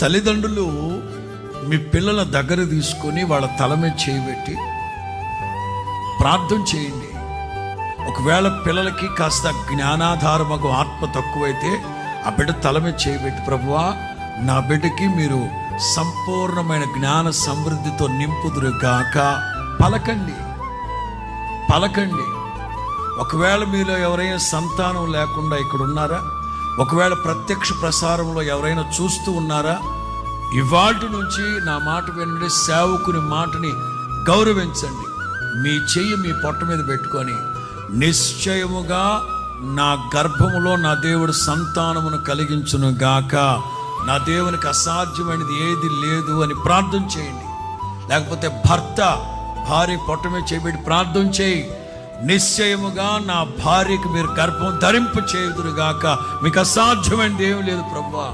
తల్లిదండ్రులు మీ పిల్లల దగ్గర తీసుకొని వాళ్ళ తల మీద చేయబెట్టి ప్రార్థన చేయండి. ఒకవేళ పిల్లలకి కాస్త జ్ఞానాధారమగు ఆత్మ తక్కువైతే ఆ బిడ్డ తల మీద చేయబెట్టి, ప్రభువా నా బిడ్డకి మీరు సంపూర్ణమైన జ్ఞాన సమృద్ధితో నింపుదురుగాక పలకండి. ఒకవేళ మీలో ఎవరైనా సంతానం లేకుండా ఇక్కడ ఉన్నారా? ఒకవేళ ప్రత్యక్ష ప్రసారంలో ఎవరైనా చూస్తూ ఉన్నారా? ఇవాల్టి నుంచి నా మాట వినండి, సేవకుని మాటని గౌరవించండి. మీ చెయ్యి మీ పొట్ట మీద పెట్టుకొని, నిశ్చయముగా నా గర్భములో నా దేవుడు సంతానమును కలిగించును గాక, నా దేవునికి అసాధ్యమైనది ఏది లేదు అని ప్రార్థన చేయండి. లేకపోతే భార్య పొట్ట మీద చేయబెట్టి ప్రార్థన చేయి, నిశ్చయముగా నా భార్యకి మీరు గర్భం ధరింప చేయుదురుగాక, మీకు అసాధ్యమైనది ఏమి లేదు ప్రభువా.